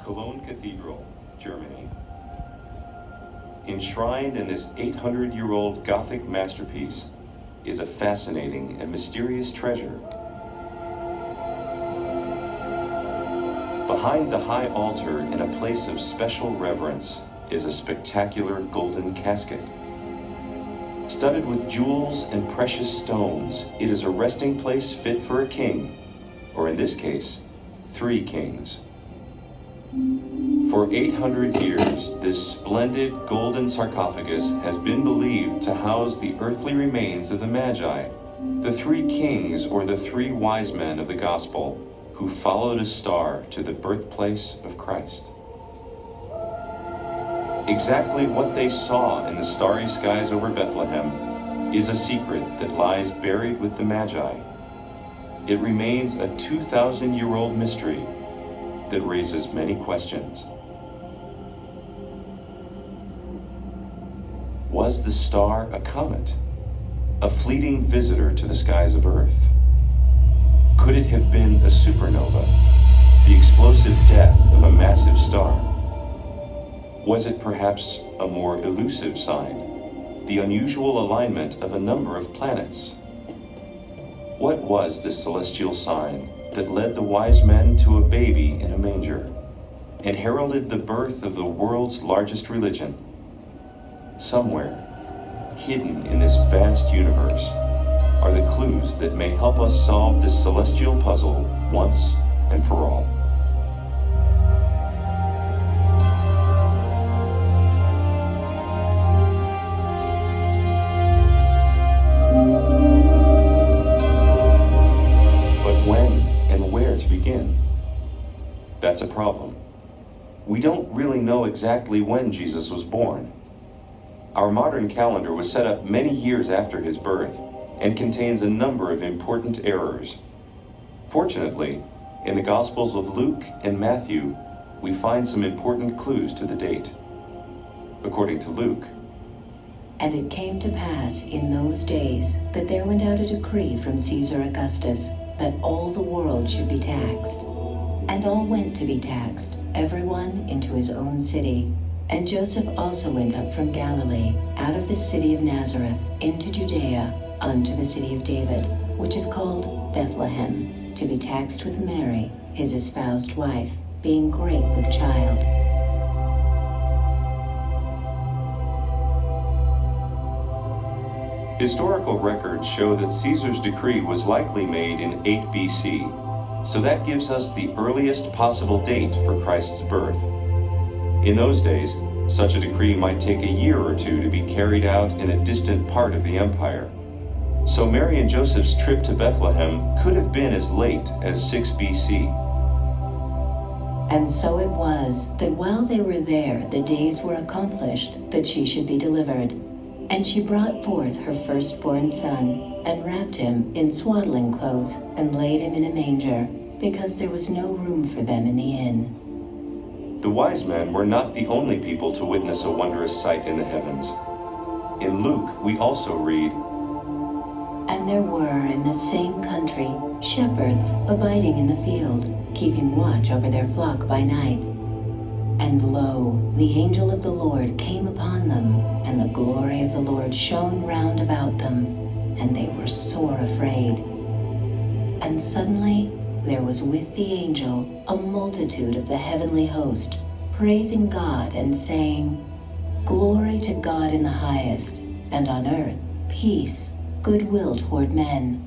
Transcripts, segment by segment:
Cologne Cathedral, Germany. Enshrined in this 800-year-old Gothic masterpiece is a fascinating and mysterious treasure. Behind the high altar, in a place of special reverence, is a spectacular golden casket. Studded with jewels and precious stones, it is a resting place fit for a king, or in this case, 3 kings. For 800 years, this splendid golden sarcophagus has been believed to house the earthly remains of the Magi, the 3 kings or the 3 wise men of the gospel who followed a star to the birthplace of Christ. Exactly what they saw in the starry skies over Bethlehem is a secret that lies buried with the Magi. It remains a 2,000-year-old mystery that raises many questions. Was the star a comet, a fleeting visitor to the skies of Earth? Could it have been a supernova, the explosive death of a massive star? Was it perhaps a more elusive sign, the unusual alignment of a number of planets? What was this celestial sign that led the wise men to a baby in a manger and heralded the birth of the world's largest religion? Somewhere, hidden in this vast universe, are the clues that may help us solve this celestial puzzle once and for all. But when and where to begin? That's a problem. We don't really know exactly when Jesus was born. Our modern calendar was set up many years after his birth and contains a number of important errors. Fortunately, in the Gospels of Luke and Matthew, we find some important clues to the date. According to Luke, "And it came to pass in those days that there went out a decree from Caesar Augustus that all the world should be taxed. And all went to be taxed, everyone into his own city. And Joseph also went up from Galilee, out of the city of Nazareth, into Judea, unto the city of David, which is called Bethlehem, to be taxed with Mary, his espoused wife, being great with child." Historical records show that Caesar's decree was likely made in 8 BC, so that gives us the earliest possible date for Christ's birth. In those days, such a decree might take a year or 2 to be carried out in a distant part of the empire. So Mary and Joseph's trip to Bethlehem could have been as late as 6 BC. And so it was that while they were there, the days were accomplished that she should be delivered. And she brought forth her firstborn son, and wrapped him in swaddling clothes, and laid him in a manger, because there was no room for them in the inn. The wise men were not the only people to witness a wondrous sight in the heavens. In Luke, we also read, "And there were in the same country shepherds abiding in the field, keeping watch over their flock by night. And lo, the angel of the Lord came upon them, and the glory of the Lord shone round about them, and they were sore afraid. And suddenly there was with the angel a multitude of the heavenly host, praising God and saying, Glory to God in the highest, and on earth peace, goodwill toward men."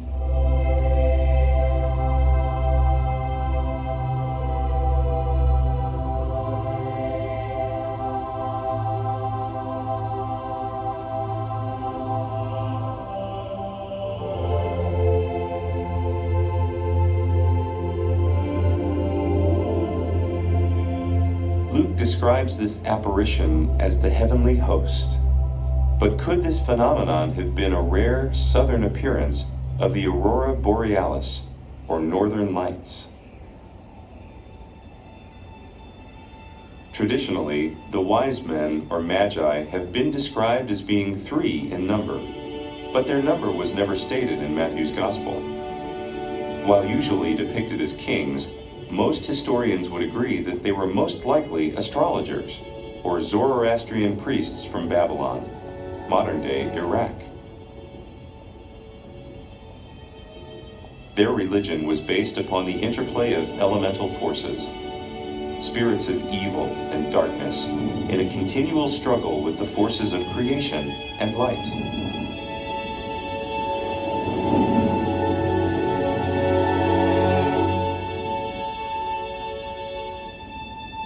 Luke describes this apparition as the heavenly host. But could this phenomenon have been a rare southern appearance of the aurora borealis, or northern lights? Traditionally, the wise men, or magi, have been described as being 3 in number, but their number was never stated in Matthew's Gospel. While usually depicted as kings, most historians would agree that they were most likely astrologers, or Zoroastrian priests from Babylon, modern-day Iraq. Their religion was based upon the interplay of elemental forces, spirits of evil and darkness, in a continual struggle with the forces of creation and light.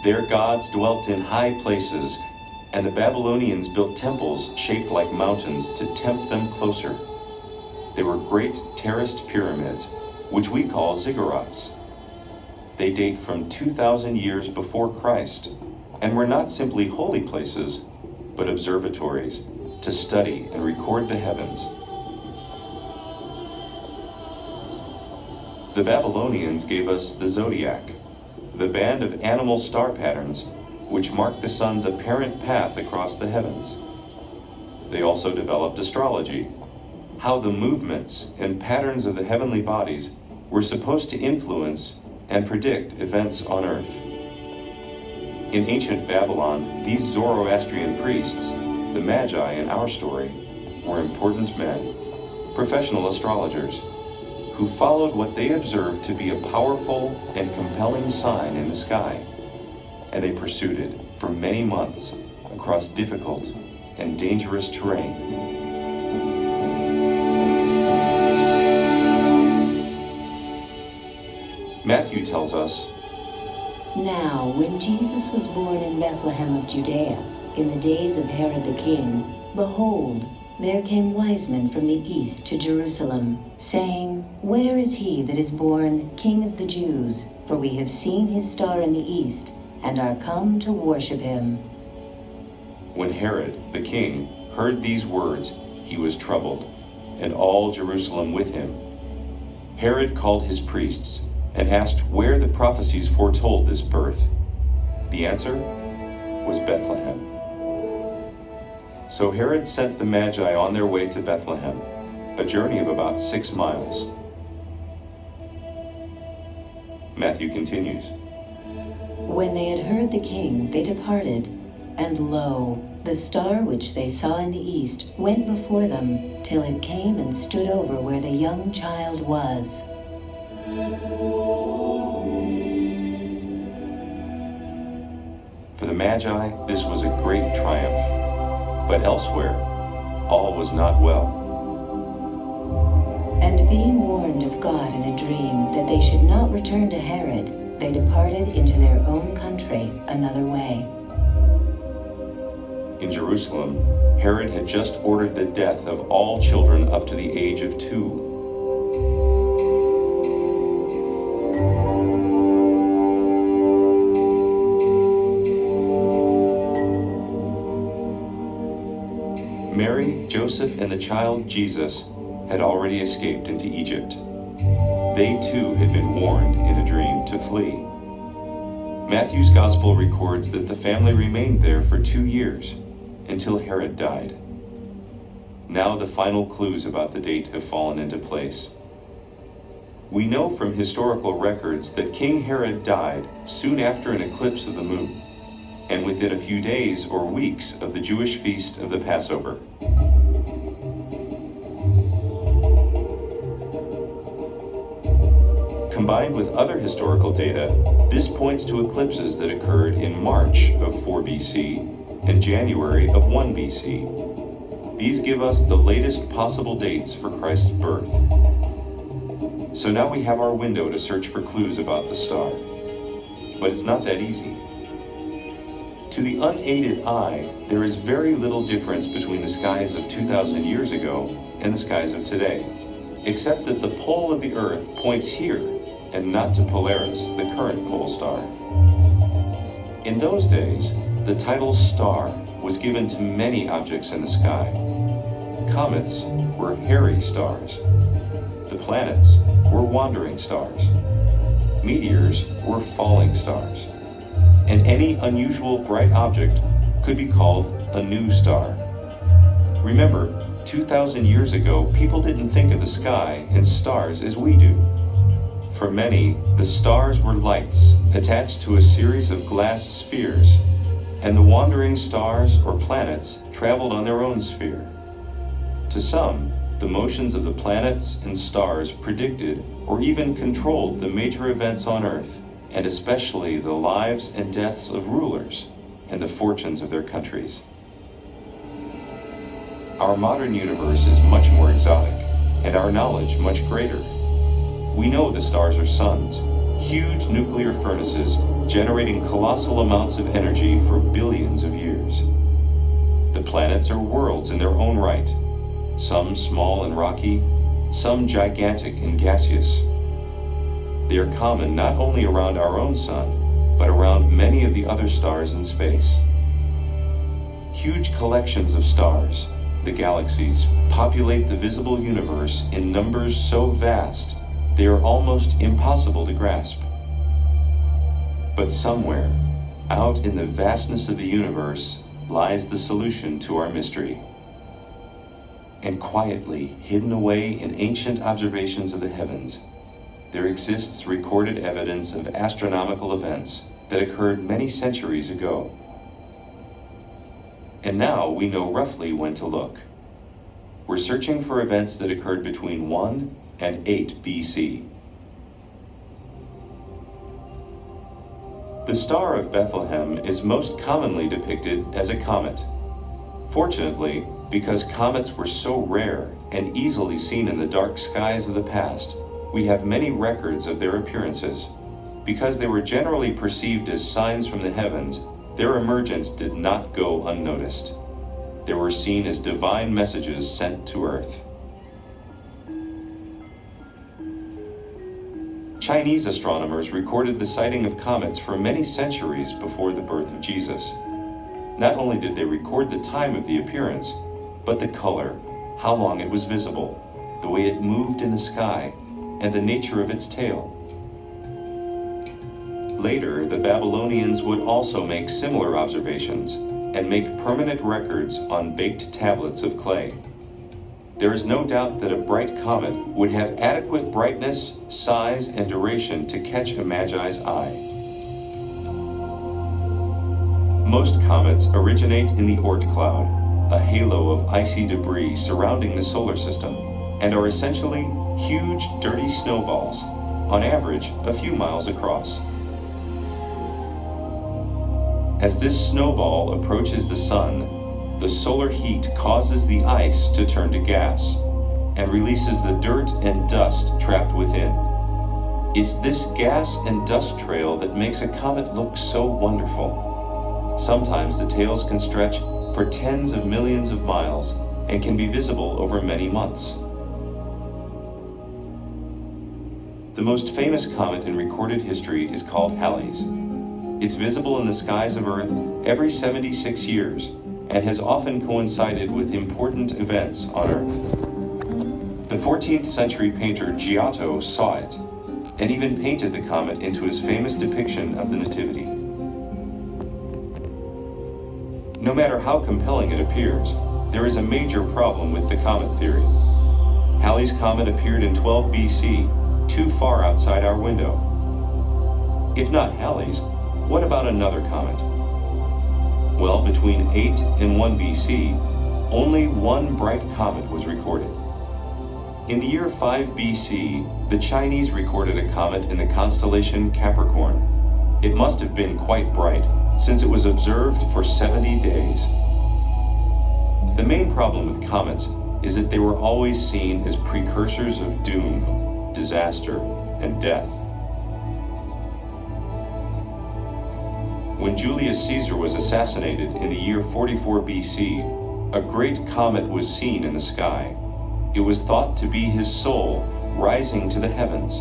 Their gods dwelt in high places, and the Babylonians built temples shaped like mountains to tempt them closer. They were great terraced pyramids, which we call ziggurats. They date from 2,000 years before Christ, and were not simply holy places, but observatories to study and record the heavens. The Babylonians gave us the zodiac, the band of animal star patterns which mark the sun's apparent path across the heavens. They also developed astrology, how the movements and patterns of the heavenly bodies were supposed to influence and predict events on Earth. In ancient Babylon, these Zoroastrian priests, the Magi in our story, were important men, professional astrologers, who followed what they observed to be a powerful and compelling sign in the sky, and they pursued it for many months across difficult and dangerous terrain. Matthew tells us, Now, when Jesus was born in Bethlehem of Judea, in the days of Herod the king, behold, there came wise men from the east to Jerusalem, saying, Where is he that is born King of the Jews? For we have seen his star in the east, and are come to worship him. When Herod the king heard these words, he was troubled, and all Jerusalem with him. Herod called his priests and asked where the prophecies foretold this birth. The answer was Bethlehem. So Herod sent the Magi on their way to Bethlehem, a journey of about 6 miles. Matthew continues. When they had heard the king, they departed, and lo, the star which they saw in the east went before them, till it came and stood over where the young child was. For the Magi, this was a great triumph. But elsewhere, all was not well. And being warned of God in a dream that they should not return to Herod, they departed into their own country another way. In Jerusalem, Herod had just ordered the death of all children up to the age of 2. Mary, Joseph, and the child Jesus had already escaped into Egypt. They too had been warned in a dream to flee. Matthew's gospel records that the family remained there for 2 years, until Herod died. Now the final clues about the date have fallen into place. We know from historical records that King Herod died soon after an eclipse of the moon, and within a few days or weeks of the Jewish feast of the Passover. Combined with other historical data, this points to eclipses that occurred in March of 4 BC and January of 1 BC. These give us the latest possible dates for Christ's birth. So now we have our window to search for clues about the star. But it's not that easy. To the unaided eye, there is very little difference between the skies of 2,000 years ago and the skies of today, except that the pole of the Earth points here and not to Polaris, the current pole star. In those days, the title star was given to many objects in the sky. Comets were hairy stars. The planets were wandering stars. Meteors were falling stars. And any unusual bright object could be called a new star. Remember, 2,000 years ago, people didn't think of the sky and stars as we do. For many, the stars were lights attached to a series of glass spheres, and the wandering stars or planets traveled on their own sphere. To some, the motions of the planets and stars predicted or even controlled the major events on Earth, and especially the lives and deaths of rulers and the fortunes of their countries. Our modern universe is much more exotic, and our knowledge much greater. We know the stars are suns, huge nuclear furnaces generating colossal amounts of energy for billions of years. The planets are worlds in their own right, some small and rocky, some gigantic and gaseous. They are common not only around our own sun, but around many of the other stars in space. Huge collections of stars, the galaxies, populate the visible universe in numbers so vast they are almost impossible to grasp. But somewhere, out in the vastness of the universe, lies the solution to our mystery. And quietly, hidden away in ancient observations of the heavens, there exists recorded evidence of astronomical events that occurred many centuries ago. And now we know roughly when to look. We're searching for events that occurred between 1 and 8 BC. The Star of Bethlehem is most commonly depicted as a comet. Fortunately, because comets were so rare and easily seen in the dark skies of the past, we have many records of their appearances. Because they were generally perceived as signs from the heavens, their emergence did not go unnoticed. They were seen as divine messages sent to Earth. Chinese astronomers recorded the sighting of comets for many centuries before the birth of Jesus. Not only did they record the time of the appearance, but the color, how long it was visible, the way it moved in the sky, and the nature of its tail. Later, the Babylonians would also make similar observations and make permanent records on baked tablets of clay. There is no doubt that a bright comet would have adequate brightness, size, and duration to catch a Magi's eye. Most comets originate in the Oort cloud, a halo of icy debris surrounding the solar system, and are essentially huge, dirty snowballs, on average a few miles across. As this snowball approaches the sun, the solar heat causes the ice to turn to gas and releases the dirt and dust trapped within. It's this gas and dust trail that makes a comet look so wonderful. Sometimes the tails can stretch for tens of millions of miles and can be visible over many months. The most famous comet in recorded history is called Halley's. It's visible in the skies of Earth every 76 years and has often coincided with important events on Earth. The 14th century painter Giotto saw it and even painted the comet into his famous depiction of the Nativity. No matter how compelling it appears, there is a major problem with the comet theory. Halley's comet appeared in 12 BC, too far outside our window. If not Halley's, what about another comet? Well, between 8 and 1 BC, only one bright comet was recorded. In the year 5 BC, the Chinese recorded a comet in the constellation Capricorn. It must have been quite bright, since it was observed for 70 days. The main problem with comets is that they were always seen as precursors of doom, disaster, and death. When Julius Caesar was assassinated in the year 44 BC, a great comet was seen in the sky. It was thought to be his soul rising to the heavens.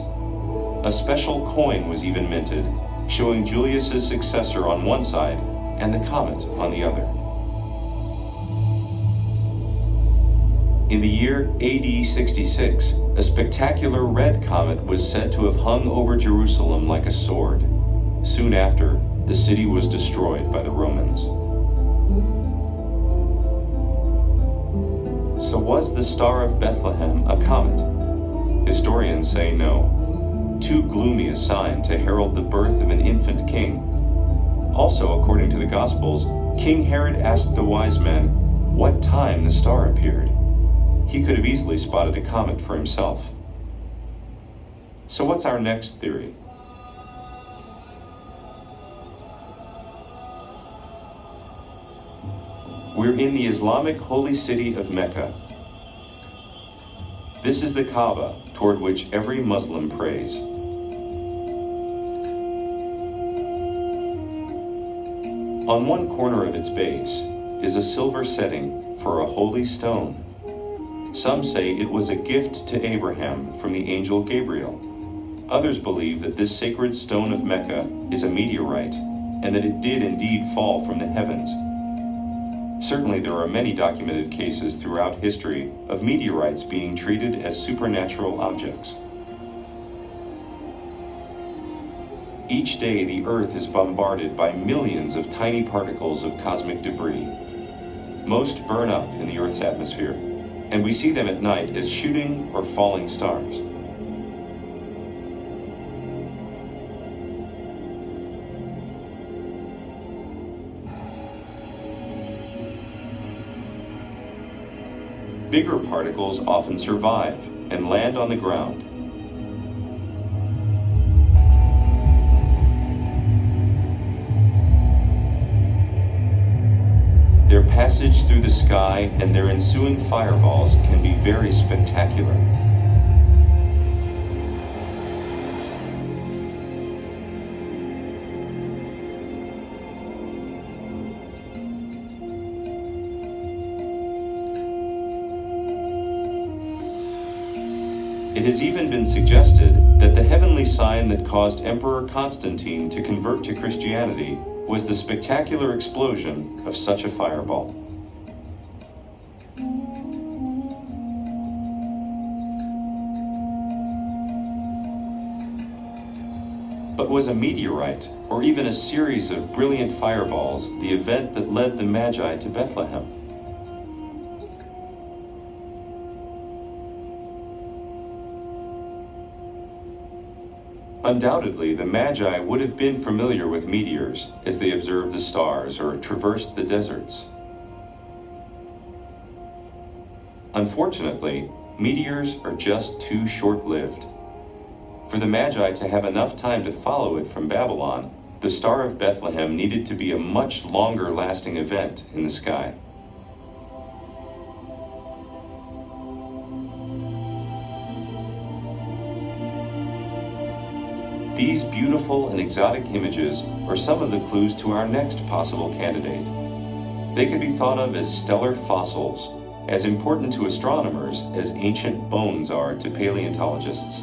A special coin was even minted, showing Julius's successor on one side and the comet on the other. In the year AD 66, a spectacular red comet was said to have hung over Jerusalem like a sword. Soon after, the city was destroyed by the Romans. So was the Star of Bethlehem a comet? Historians say no. too gloomy a sign to herald the birth of an infant king. Also, according to the Gospels, King Herod asked the wise men what time the star appeared. He could have easily spotted a comet for himself. So what's our next theory? We're in the Islamic holy city of Mecca. This is the Kaaba, toward which every Muslim prays. On one corner of its base is a silver setting for a holy stone. Some say it was a gift to Abraham from the angel Gabriel. Others believe that this sacred stone of Mecca is a meteorite, and that it did indeed fall from the heavens. Certainly there are many documented cases throughout history of meteorites being treated as supernatural objects. Each day the Earth is bombarded by millions of tiny particles of cosmic debris. Most burn up in the Earth's atmosphere, and we see them at night as shooting or falling stars. Bigger particles often survive and land on the ground. Their passage through the sky and their ensuing fireballs can be very spectacular. It has even been suggested that the heavenly sign that caused Emperor Constantine to convert to Christianity was the spectacular explosion of such a fireball. But was a meteorite, or even a series of brilliant fireballs, the event that led the Magi to Bethlehem? Undoubtedly, the Magi would have been familiar with meteors as they observed the stars or traversed the deserts. Unfortunately, meteors are just too short-lived. For the Magi to have enough time to follow it from Babylon, the Star of Bethlehem needed to be a much longer-lasting event in the sky. These beautiful and exotic images are some of the clues to our next possible candidate. They could be thought of as stellar fossils, as important to astronomers as ancient bones are to paleontologists.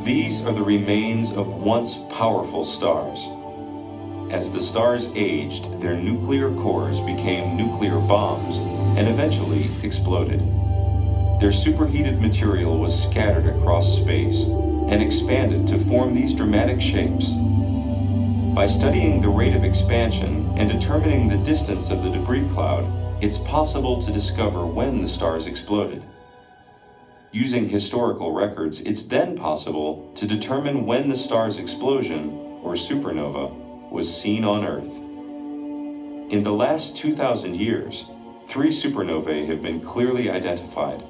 These are the remains of once powerful stars. As the stars aged, their nuclear cores became nuclear bombs and eventually exploded. Their superheated material was scattered across space and expanded to form these dramatic shapes. By studying the rate of expansion and determining the distance of the debris cloud, it's possible to discover when the stars exploded. Using historical records, it's then possible to determine when the star's explosion, or supernova, was seen on Earth. In the last 2,000 years, 3 supernovae have been clearly identified,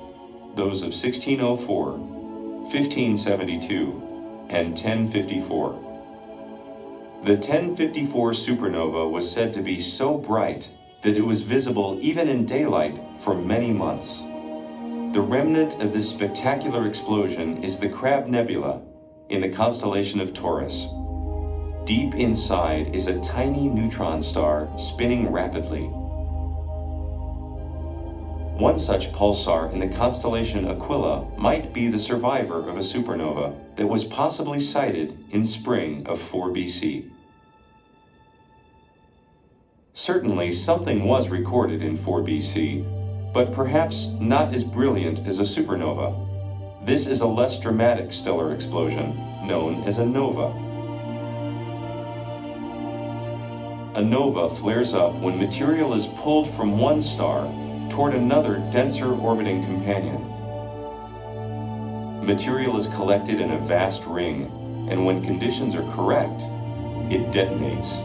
those of 1604, 1572, and 1054. The 1054 supernova was said to be so bright that it was visible even in daylight for many months. The remnant of this spectacular explosion is the Crab Nebula in the constellation of Taurus. Deep inside is a tiny neutron star spinning rapidly. One such pulsar in the constellation Aquila might be the survivor of a supernova that was possibly sighted in spring of 4 BC. Certainly something was recorded in 4 BC, but perhaps not as brilliant as a supernova. This is a less dramatic stellar explosion known as a nova. a nova flares up when material is pulled from one star toward another denser orbiting companion. Material is collected in a vast ring, and when conditions are correct, it detonates.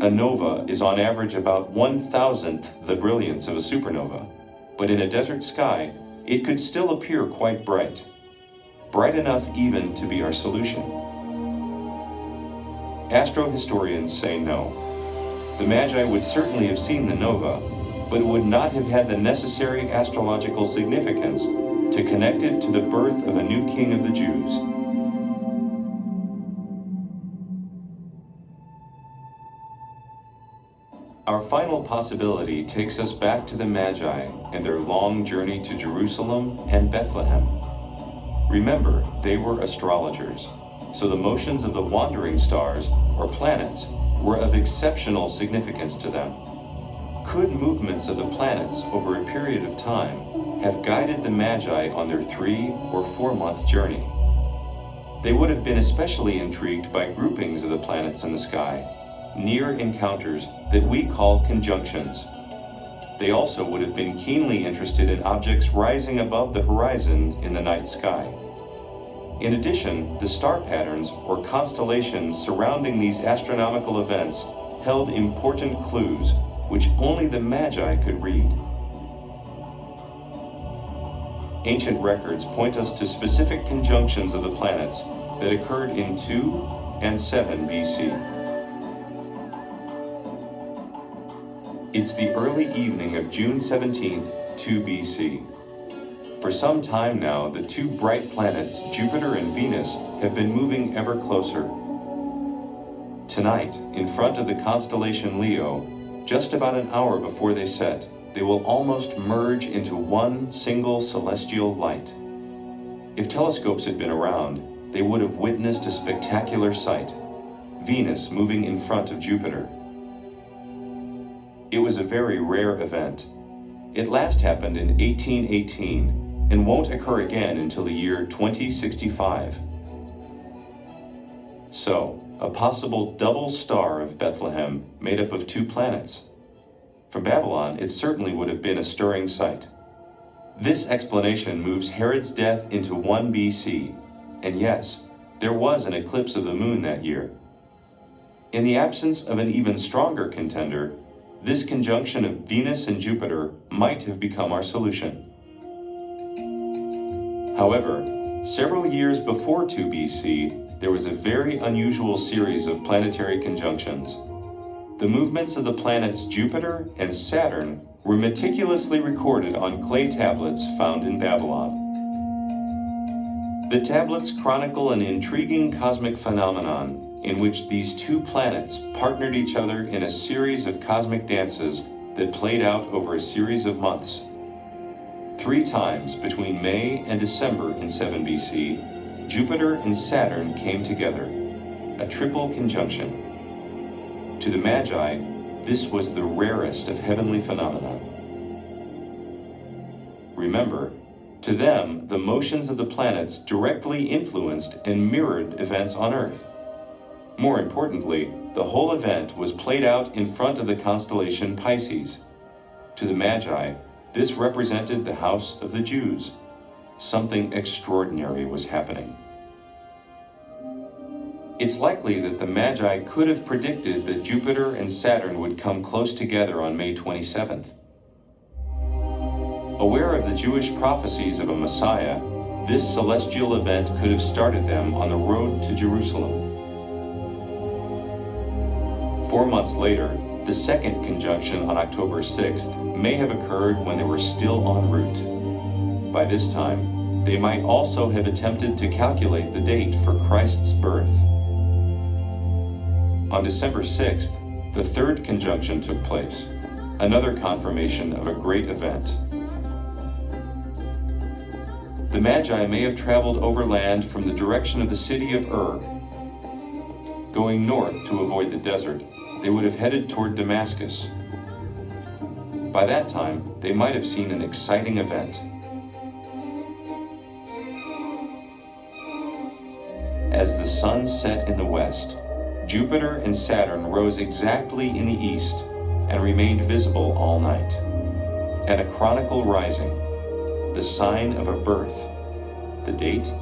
A nova is on average about 1,000th the brilliance of a supernova, but in a desert sky, it could still appear quite bright. Bright enough even to be our solution. Astrohistorians say no. The Magi would certainly have seen the nova, but it would not have had the necessary astrological significance to connect it to the birth of a new king of the Jews. Our final possibility takes us back to the Magi and their long journey to Jerusalem and Bethlehem. Remember, they were astrologers, so the motions of the wandering stars, or planets, were of exceptional significance to them. Could movements of the planets over a period of time have guided the Magi on their 3 or 4 month journey? They would have been especially intrigued by groupings of the planets in the sky, near encounters that we call conjunctions. They also would have been keenly interested in objects rising above the horizon in the night sky. In addition, the star patterns or constellations surrounding these astronomical events held important clues which only the Magi could read. Ancient records point us to specific conjunctions of the planets that occurred in 2 and 7 BC. It's the early evening of June 17th, 2 BC. For some time now, the 2 bright planets, Jupiter and Venus, have been moving ever closer. Tonight, in front of the constellation Leo, just about an hour before they set, they will almost merge into one single celestial light. If telescopes had been around, they would have witnessed a spectacular sight: Venus moving in front of Jupiter. It was a very rare event. It last happened in 1818 and won't occur again until the year 2065. So, a possible double star of Bethlehem made up of 2 planets. For Babylon, it certainly would have been a stirring sight. This explanation moves Herod's death into 1 BC, and yes, there was an eclipse of the moon that year. In the absence of an even stronger contender, this conjunction of Venus and Jupiter might have become our solution. However, several years before 2 BC, there was a very unusual series of planetary conjunctions. The movements of the planets Jupiter and Saturn were meticulously recorded on clay tablets found in Babylon. The tablets chronicle an intriguing cosmic phenomenon in which these 2 planets partnered each other in a series of cosmic dances that played out over a series of months. 3 times between May and December in 7 BC, Jupiter and Saturn came together, a triple conjunction. To the Magi, this was the rarest of heavenly phenomena. Remember, to them, the motions of the planets directly influenced and mirrored events on Earth. More importantly, the whole event was played out in front of the constellation Pisces. To the Magi, this represented the house of the Jews. Something extraordinary was happening. It's likely that the Magi could have predicted that Jupiter and Saturn would come close together on May 27th. Aware of the Jewish prophecies of a Messiah, this celestial event could have started them on the road to Jerusalem. 4 months later, the second conjunction on October 6th may have occurred when they were still en route. By this time, they might also have attempted to calculate the date for Christ's birth. On December 6th, the third conjunction took place, another confirmation of a great event. The Magi may have traveled overland from the direction of the city of Ur. Going north to avoid the desert, they would have headed toward Damascus. By that time, they might have seen an exciting event. as the sun set in the west, Jupiter and Saturn rose exactly in the east and remained visible all night. And a chronicle rising, the sign of a birth. The date?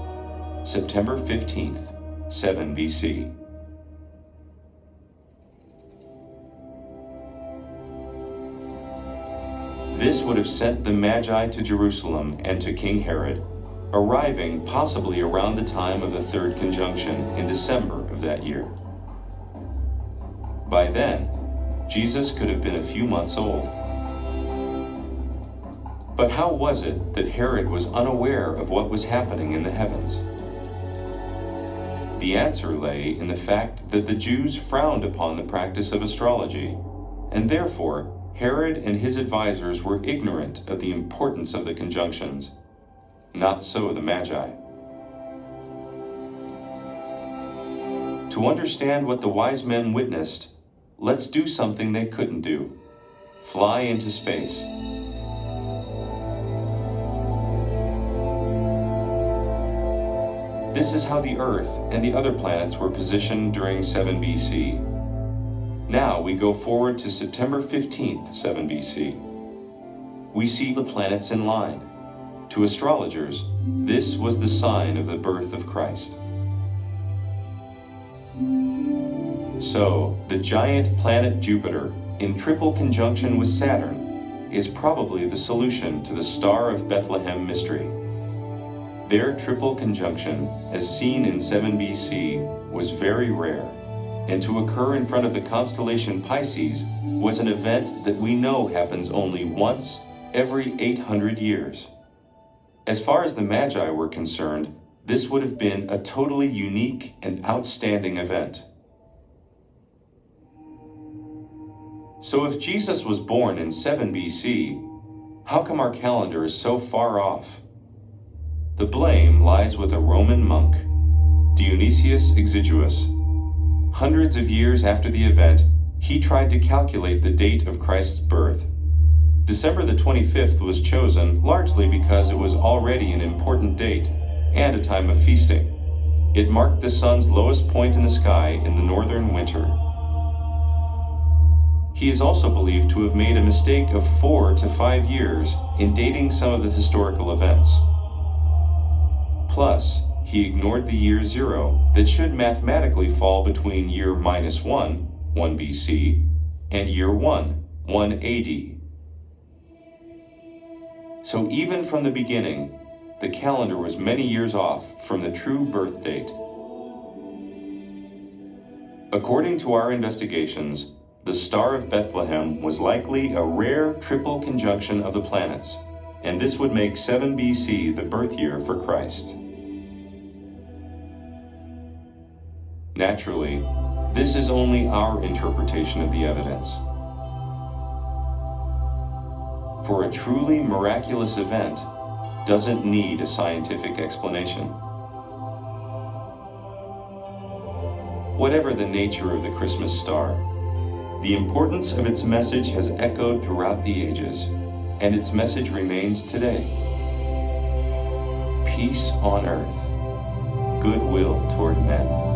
September 15th, 7 BC. This would have sent the Magi to Jerusalem and to King Herod, arriving possibly around the time of the third conjunction in December of that year. By then, Jesus could have been a few months old. But how was it that Herod was unaware of what was happening in the heavens? The answer lay in the fact that the Jews frowned upon the practice of astrology, and therefore Herod and his advisors were ignorant of the importance of the conjunctions. Not so the Magi. To understand what the wise men witnessed, let's do something they couldn't do: fly into space. This is how the Earth and the other planets were positioned during 7 BC. Now we go forward to September 15th, 7 BC. We see the planets in line. To astrologers, this was the sign of the birth of Christ. So, the giant planet Jupiter, in triple conjunction with Saturn, is probably the solution to the Star of Bethlehem mystery. Their triple conjunction, as seen in 7 BC, was very rare, and to occur in front of the constellation Pisces was an event that we know happens only once every 800 years. As far as the Magi were concerned, this would have been a totally unique and outstanding event. So if Jesus was born in 7 BC, how come our calendar is so far off? The blame lies with a Roman monk, Dionysius Exiguus. Hundreds of years after the event, he tried to calculate the date of Christ's birth. December the 25th was chosen largely because it was already an important date and a time of feasting. It marked the sun's lowest point in the sky in the northern winter. He is also believed to have made a mistake of 4 to 5 years in dating some of the historical events. Plus, he ignored the year 0 that should mathematically fall between year -1, 1 BC, and year 1, 1 AD. So even from the beginning, the calendar was many years off from the true birth date. According to our investigations, the Star of Bethlehem was likely a rare triple conjunction of the planets, and this would make 7 BC the birth year for Christ. Naturally, this is only our interpretation of the evidence. For a truly miraculous event doesn't need a scientific explanation. Whatever the nature of the Christmas star, the importance of its message has echoed throughout the ages, and its message remains today. Peace on earth, goodwill toward men.